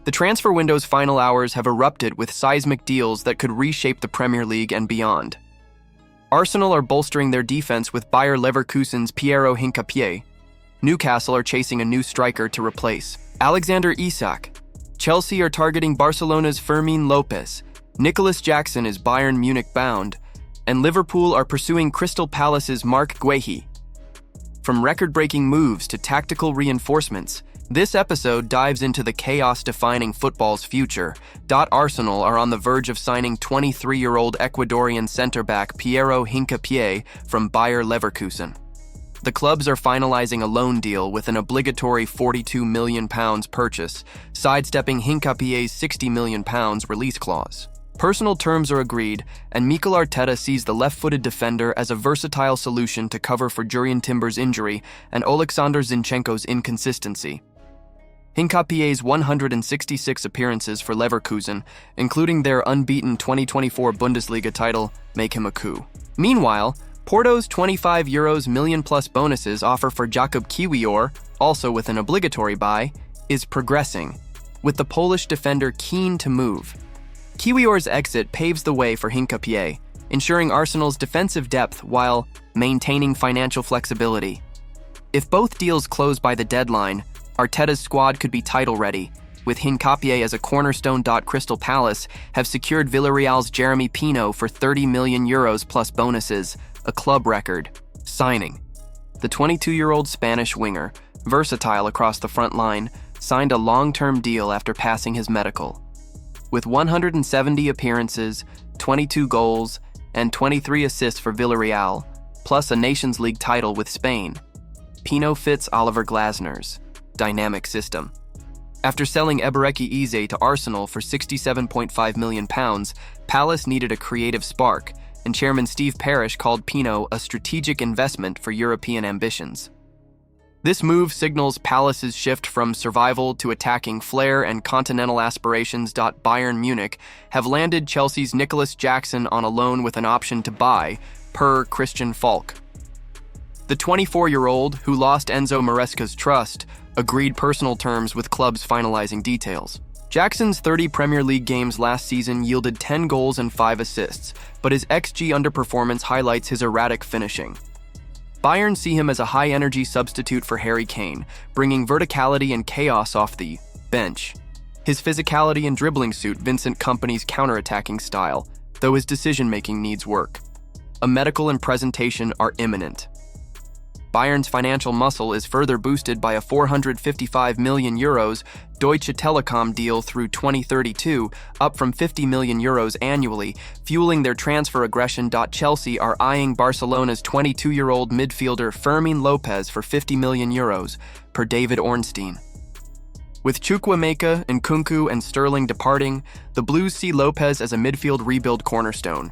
The transfer window's final hours have erupted with seismic deals that could reshape the Premier League and beyond. Arsenal are bolstering their defense with Bayer Leverkusen's Piero Hincapié. Newcastle are chasing a new striker to replace Alexander Isak. Chelsea are targeting Barcelona's Fermín López. Nicolas Jackson is Bayern Munich-bound. And Liverpool are pursuing Crystal Palace's Marc Guehi. From record-breaking moves to tactical reinforcements, this episode dives into the chaos-defining football's future. Arsenal are on the verge of signing 23-year-old Ecuadorian center-back Piero Hincapié from Bayer Leverkusen. The clubs are finalizing a loan deal with an obligatory £42 million purchase, sidestepping Hincapié's £60 million release clause. Personal terms are agreed, and Mikel Arteta sees the left-footed defender as a versatile solution to cover for Jurrien Timber's injury and Alexander Zinchenko's inconsistency. Hincapié's 166 appearances for Leverkusen, including their unbeaten 2024 Bundesliga title, make him a coup. Meanwhile, Porto's €25 million-plus bonuses offer for Jakub Kiwior, also with an obligatory buy, is progressing, with the Polish defender keen to move. Kiwior's exit paves the way for Hincapié, ensuring Arsenal's defensive depth while maintaining financial flexibility. If both deals close by the deadline, Arteta's squad could be title-ready, with Hincapié as a cornerstone. Crystal Palace have secured Villarreal's Jeremy Pino for €30 million plus bonuses, a club record signing. The 22-year-old Spanish winger, versatile across the front line, signed a long-term deal after passing his medical. With 170 appearances, 22 goals, and 23 assists for Villarreal, plus a Nations League title with Spain, Pino fits Oliver Glasner's dynamic system. After selling 𝗕𝗥𝗘𝗔𝗞𝗜𝗡𝗚 to Arsenal for £67.5 million, Palace needed a creative spark, and chairman Steve Parish called Pino a strategic investment for European ambitions. This move signals Palace's shift from survival to attacking flair and continental aspirations. Bayern Munich have landed Chelsea's Nicolas Jackson on a loan with an option to buy, per Christian Falk. The 24-year-old, who lost Enzo Maresca's trust, agreed personal terms with clubs finalizing details. Jackson's 30 Premier League games last season yielded 10 goals and 5 assists, but his XG underperformance highlights his erratic finishing. Bayern see him as a high-energy substitute for Harry Kane, bringing verticality and chaos off the bench. His physicality and dribbling suit Vincent Kompany's counter-attacking style, though his decision-making needs work. A medical and presentation are imminent. Bayern's financial muscle is further boosted by a €455 million Deutsche Telekom deal through 2032, up from €50 million annually, fueling their transfer aggression. Chelsea are eyeing Barcelona's 22-year-old midfielder Fermín López for €50 million, per David Ornstein. With Chukwuemeka, and Sterling departing, the Blues see López as a midfield rebuild cornerstone.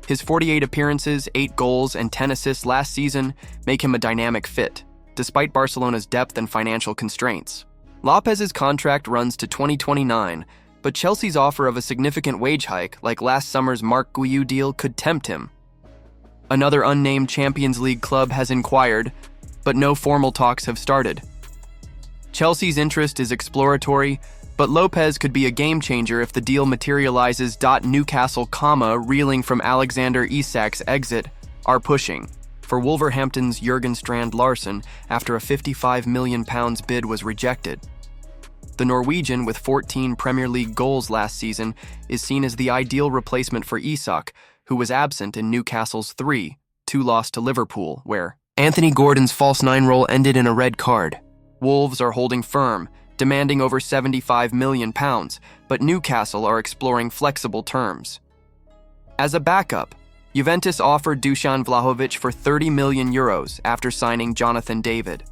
His 48 appearances, 8 goals, and 10 assists last season make him a dynamic fit, despite Barcelona's depth and financial constraints. López's contract runs to 2029, but Chelsea's offer of a significant wage hike, like last summer's Marc Guehi deal, could tempt him. Another unnamed Champions League club has inquired, but no formal talks have started. Chelsea's interest is exploratory, but López could be a game-changer if the deal materializes. Newcastle, reeling from Alexander Isak's exit, are pushing for Wolverhampton's Jurgen Strand Larsen after a £55 million bid was rejected. The Norwegian, with 14 Premier League goals last season, is seen as the ideal replacement for Isak, who was absent in Newcastle's 3-2 loss to Liverpool, where Anthony Gordon's false nine role ended in a red card. Wolves are holding firm, demanding over £75 million, but Newcastle are exploring flexible terms. As a backup, Juventus offered Dusan Vlahovic for €30 million after signing Jonathan David.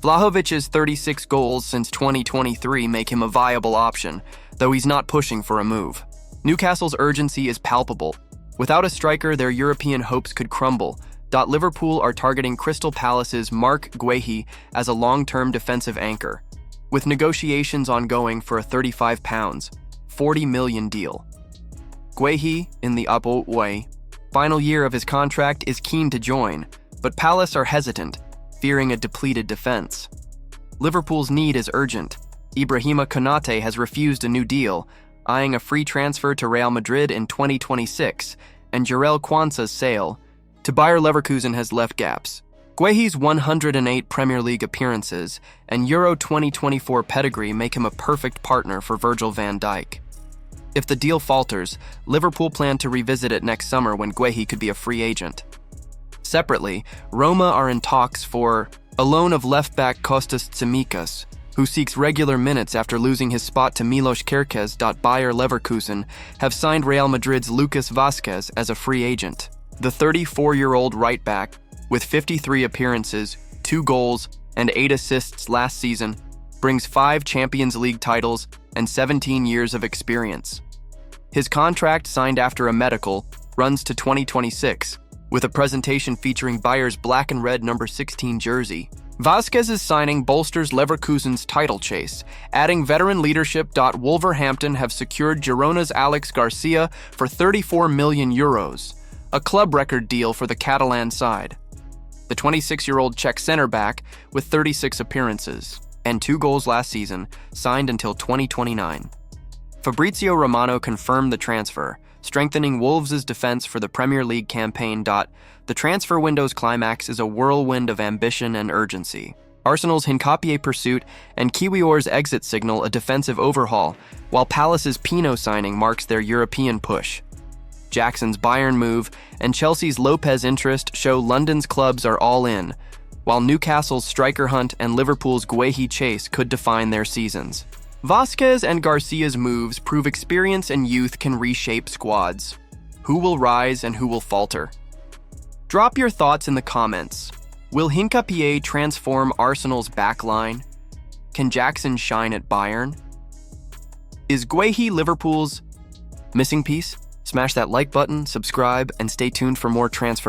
Vlahovic's 36 goals since 2023 make him a viable option, though he's not pushing for a move. Newcastle's urgency is palpable. Without a striker, their European hopes could crumble. Liverpool are targeting Crystal Palace's Marc Guehi as a long-term defensive anchor, with negotiations ongoing for a £35, $40 million deal. Guehi, in the 𝗕𝗥𝗘𝗚𝗚 final year of his contract, is keen to join, but Palace are hesitant, fearing a depleted defense. Liverpool's need is urgent. Ibrahima Konaté has refused a new deal, eyeing a free transfer to Real Madrid in 2026, and Jarell Quansah's sale to Bayer Leverkusen has left gaps. Guehi's 108 Premier League appearances and Euro 2024 pedigree make him a perfect partner for Virgil van Dijk. If the deal falters, Liverpool plan to revisit it next summer when Guehi could be a free agent. Separately, Roma are in talks for a loan of left-back Kostas Tsimikas, who seeks regular minutes after losing his spot to Milos Kerkez. Bayer Leverkusen have signed Real Madrid's Lucas Vázquez as a free agent. The 34-year-old right-back, with 53 appearances, 2 goals, and 8 assists last season, brings 5 Champions League titles and 17 years of experience. His contract, signed after a medical, runs to 2026, with a presentation featuring Bayer's black and red number 16 jersey. Vázquez's signing bolsters Leverkusen's title chase, adding veteran leadership. Wolverhampton have secured Girona's Alex Garcia for €34 million, a club record deal for the Catalan side. The 26-year-old Czech center-back, with 36 appearances and 2 goals last season, signed until 2029. Fabrizio Romano confirmed the transfer, strengthening Wolves' defense for the Premier League campaign. The transfer window's climax is a whirlwind of ambition and urgency. Arsenal's Hincapié pursuit and Kiwior's exit signal a defensive overhaul, while Palace's Pino signing marks their European push. Jackson's Bayern move and Chelsea's López interest show London's clubs are all in, while Newcastle's striker hunt and Liverpool's Guehi chase could define their seasons. Vázquez and Garcia's moves prove experience and youth can reshape squads. Who will rise and who will falter? Drop your thoughts in the comments. Will Hincapié transform Arsenal's backline? Can Jackson shine at Bayern? Is Guehi Liverpool's missing piece? Smash that like button, subscribe, and stay tuned for more transfer